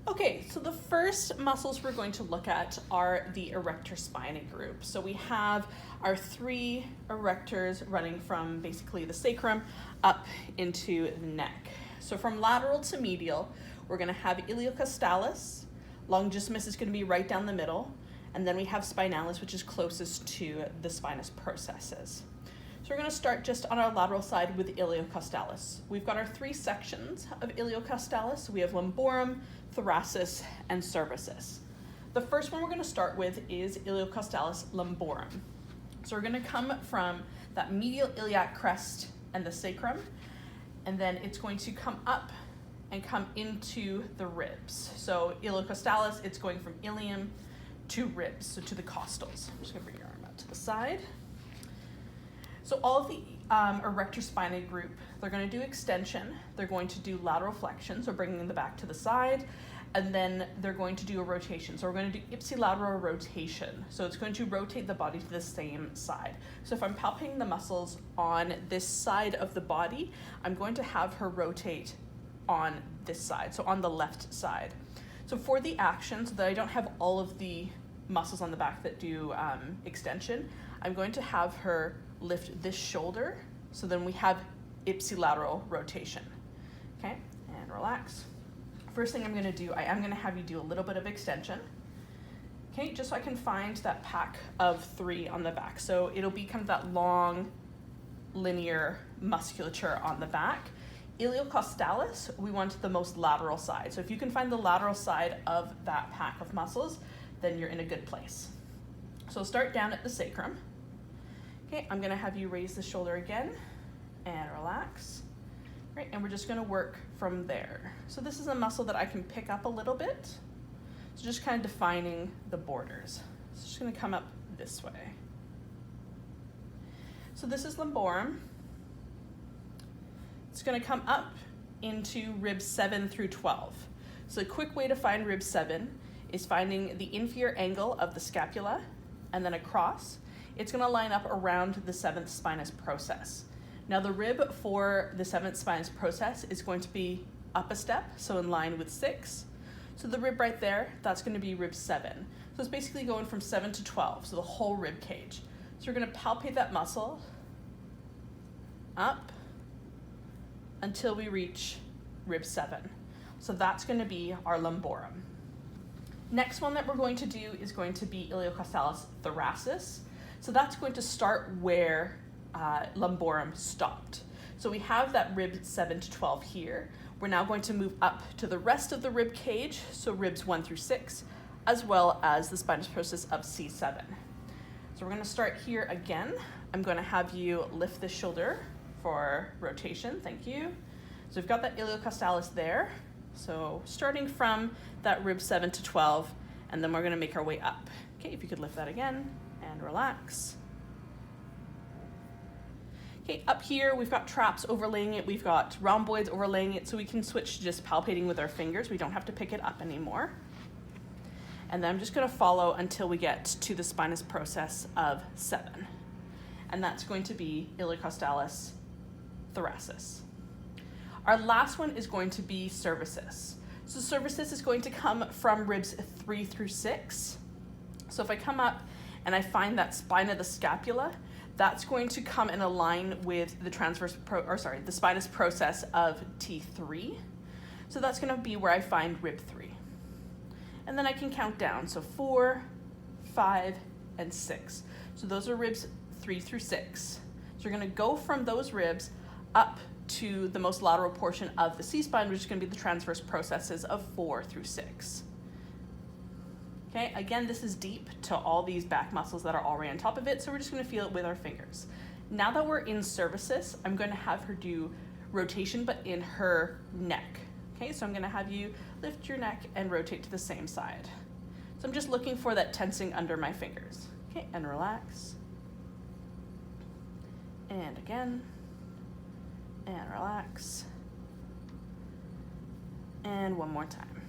Okay, so the first muscles we're going to look at are the erector spinae group. So we have our three erectors running from basically the sacrum up into the neck. So from lateral to medial, we're going to have iliocostalis, longissimus is going to be right down the middle, and then we have spinalis, which is closest to the spinous processes. So we're going to start just on our lateral side with iliocostalis. We've got our three sections of iliocostalis. We have lumborum, thoracis, and cervicis. The first one we're going to start with is iliocostalis lumborum. So we're going to come from that medial iliac crest and the sacrum, and then it's going to come up and come into the ribs. So iliocostalis, it's going from ilium to ribs, so to the costals. I'm just going to bring your arm out to the side. So all of the erector spinae group, they're going to do extension, they're going to do lateral flexion, so bringing the back to the side, and then they're going to do a rotation. So we're going to do ipsilateral rotation. So it's going to rotate the body to the same side. So if I'm palpating the muscles on this side of the body, I'm going to have her rotate on this side, so on the left side. So for the action, so that I don't have all of the muscles on the back that do extension, I'm going to have her lift this shoulder, so then we have ipsilateral rotation. Okay, and relax. First thing I'm going to do, I am going to have you do a little bit of extension. Okay, just so I can find that pack of three on the back. So it'll be kind of that long, linear musculature on the back. Iliocostalis, we want the most lateral side. So if you can find the lateral side of that pack of muscles, then you're in a good place. So start down at the sacrum. Okay, I'm gonna have you raise the shoulder again and relax. Right, and we're just gonna work from there. So this is a muscle that I can pick up a little bit. So just kind of defining the borders. So it's just gonna come up this way. So this is lumborum. It's gonna come up into ribs 7 through 12. So a quick way to find rib 7 is finding the inferior angle of the scapula and then across. It's going to line up around the 7th spinous process. Now the rib for the 7th spinous process is going to be up a step, so in line with 6. So the rib right there, that's going to be rib 7. So it's basically going from 7 to 12, so the whole rib cage. So we're going to palpate that muscle up until we reach rib 7. So that's going to be our lumborum. Next one that we're going to do is going to be iliocostalis thoracis. So that's going to start where lumborum stopped. So we have that rib 7 to 12 here. We're now going to move up to the rest of the rib cage, so ribs 1 through 6, as well as the spinous process of C7. So we're going to start here again. I'm going to have you lift the shoulder for rotation, thank you. So we've got that iliocostalis there. So starting from that rib 7 to 12, and then we're going to make our way up. Okay, if you could lift that again and relax. Okay, up here we've got traps overlaying it, we've got rhomboids overlaying it, so we can switch to just palpating with our fingers. We don't have to pick it up anymore. And then I'm just going to follow until we get to the spinous process of 7. And that's going to be iliocostalis thoracis. Our last one is going to be cervicis. So cervicis is going to come from ribs 3 through 6. So if I come up and I find that spine of the scapula, that's going to come and align with the the spinous process of T3. So that's going to be where I find rib 3. And then I can count down. So 4, 5, and 6. So those are ribs 3 through 6. So we're going to go from those ribs up to the most lateral portion of the C-spine, which is going to be the transverse processes of 4 through 6. Okay, again, this is deep to all these back muscles that are already on top of it, so we're just going to feel it with our fingers. Now that we're in cervicis, I'm going to have her do rotation, but in her neck. Okay, so I'm going to have you lift your neck and rotate to the same side. So I'm just looking for that tensing under my fingers. Okay, and relax. And again. And relax. And one more time.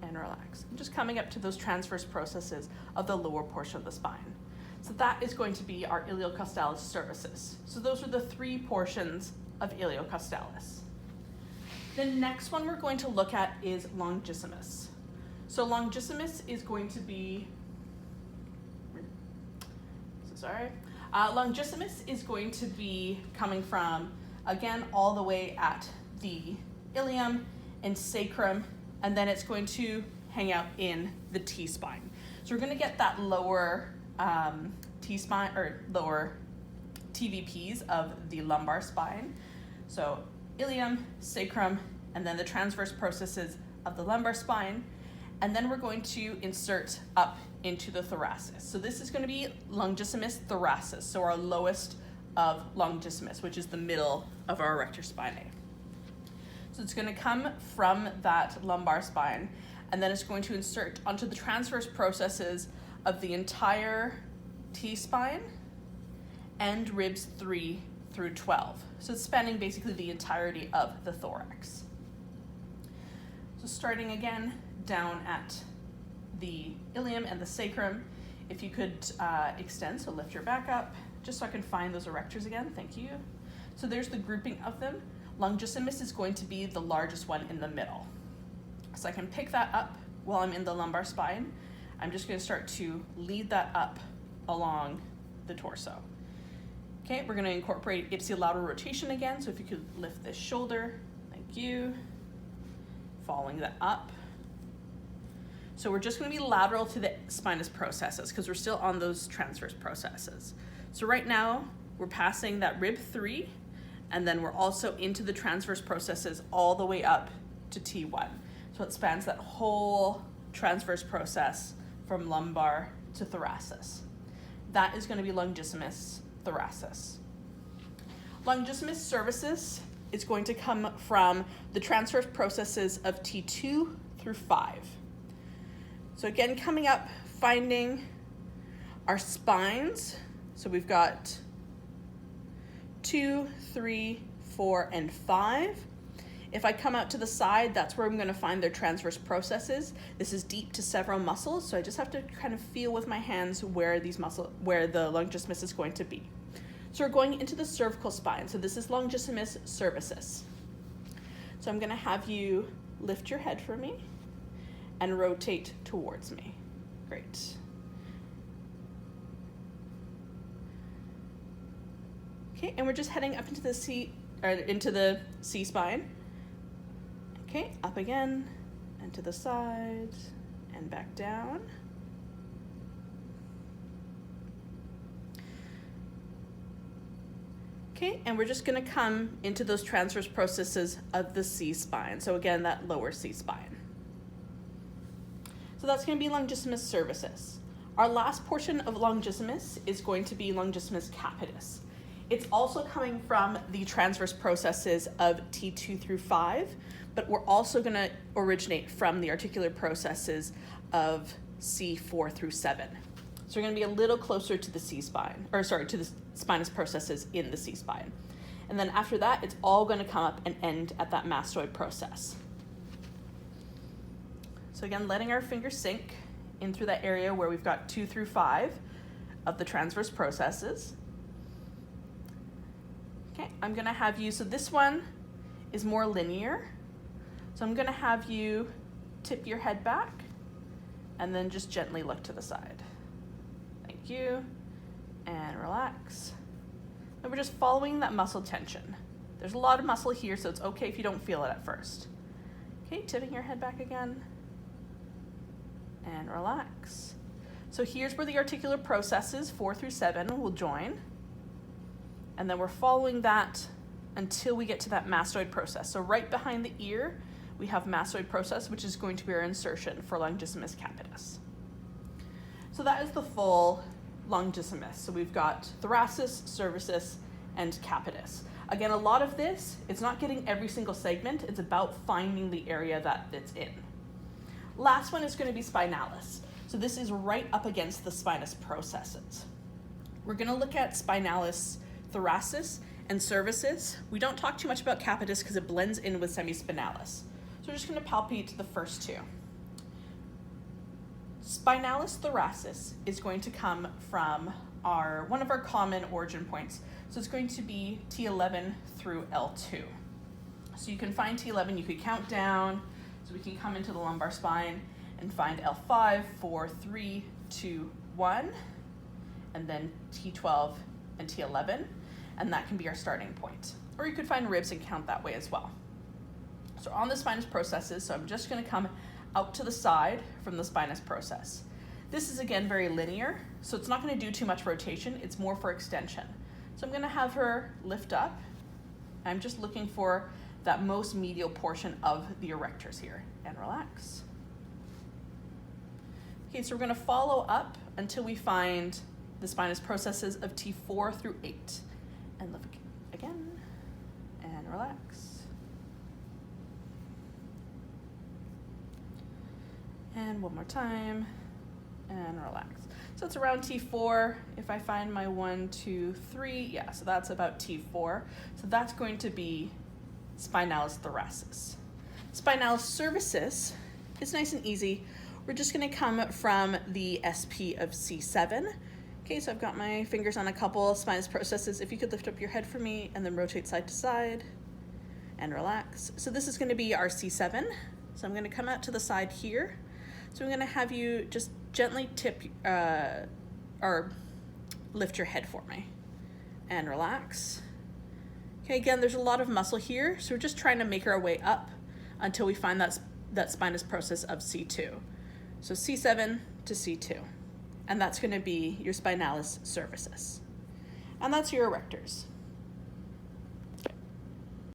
And relax. I'm just coming up to those transverse processes of the lower portion of the spine. So that is going to be our iliocostalis cervicis. So those are the three portions of iliocostalis. The next one we're going to look at is longissimus. So longissimus is going to be, longissimus is going to be coming from, again, all the way at the ilium and sacrum, and then it's going to hang out in the T-spine. So we're going to get that lower T-spine, or lower TVPs of the lumbar spine. So ilium, sacrum, and then the transverse processes of the lumbar spine. And then we're going to insert up into the thoracis. So this is going to be longissimus thoracis, so our lowest of longissimus, which is the middle of our erector spinae. So it's going to come from that lumbar spine, and then it's going to insert onto the transverse processes of the entire T-spine and ribs 3 through 12. So it's spanning basically the entirety of the thorax. So starting again down at the ilium and the sacrum, if you could extend, so lift your back up, just so I can find those erectors again, thank you. So there's the grouping of them. Longissimus is going to be the largest one in the middle. So I can pick that up while I'm in the lumbar spine. I'm just going to start to lead that up along the torso. Okay, we're going to incorporate ipsilateral rotation again, so if you could lift this shoulder, thank you. Following that up. So we're just going to be lateral to the spinous processes because we're still on those transverse processes. So right now we're passing that rib 3, and then we're also into the transverse processes all the way up to T1. So it spans that whole transverse process from lumbar to thoracis. That is going to be longissimus thoracis. Longissimus cervicis is going to come from the transverse processes of T2 through 5. So again, coming up, finding our spines. So we've got 2, 3, 4, and 5. If I come out to the side, that's where I'm going to find their transverse processes. This is deep to several muscles, so I just have to kind of feel with my hands where the longissimus is going to be. So we're going into the cervical spine. So this is longissimus cervicis. So I'm going to have you lift your head for me and rotate towards me. Great. Okay, and we're just heading up into the C spine. Okay, up again, and to the side, and back down. Okay, and we're just gonna come into those transverse processes of the C spine. So again, that lower C spine. So that's gonna be longissimus cervicis. Our last portion of longissimus is going to be longissimus capitis. It's also coming from the transverse processes of T2 through 5, but we're also going to originate from the articular processes of C4 through 7. So we're going to be a little closer to the to the spinous processes in the C spine. And then after that, it's all going to come up and end at that mastoid process. So again, letting our fingers sink in through that area where we've got 2 through 5 of the transverse processes. Okay, I'm going to have you, so this one is more linear. So I'm going to have you tip your head back and then just gently look to the side. Thank you. And relax. And we're just following that muscle tension. There's a lot of muscle here, so it's okay if you don't feel it at first. Okay, tipping your head back again. And relax. So here's where the articular processes 4 through 7 will join. And then we're following that until we get to that mastoid process. So right behind the ear, we have mastoid process, which is going to be our insertion for longissimus capitis. So that is the full longissimus. So we've got thoracis, cervicis, and capitis. Again, a lot of this, it's not getting every single segment. It's about finding the area that it's in. Last one is going to be spinalis. So this is right up against the spinous processes. We're going to look at spinalis thoracis and cervicis. We don't talk too much about capitis because it blends in with semispinalis. So we're just going to palpate the first two. Spinalis thoracis is going to come from one of our common origin points. So it's going to be T11 through L2. So you can find T11, you could count down, so we can come into the lumbar spine and find L5, 4, 3, 2, 1, and then T12 and T11, and that can be our starting point. Or you could find ribs and count that way as well. So on the spinous processes, so I'm just gonna come out to the side from the spinous process. This is again very linear, so it's not gonna do too much rotation, it's more for extension. So I'm gonna have her lift up. I'm just looking for that most medial portion of the erectors here, and relax. Okay, so we're gonna follow up until we find the spinous processes of T4 through 8. And lift again, and relax. And one more time, and relax. So it's around T4. If I find my 1, 2, 3, yeah, so that's about T4. So that's going to be spinalis thoracis. Spinalis cervicis is nice and easy. We're just gonna come from the SP of C7. Okay, so I've got my fingers on a couple spinous processes. If you could lift up your head for me and then rotate side to side and relax. So this is gonna be our C7. So I'm gonna come out to the side here. So I'm gonna have you just gently tip or lift your head for me and relax. Okay, again, there's a lot of muscle here, so we're just trying to make our way up until we find that spinous process of C2. So C7 to C2, and that's gonna be your spinalis cervicis. And that's your erectors.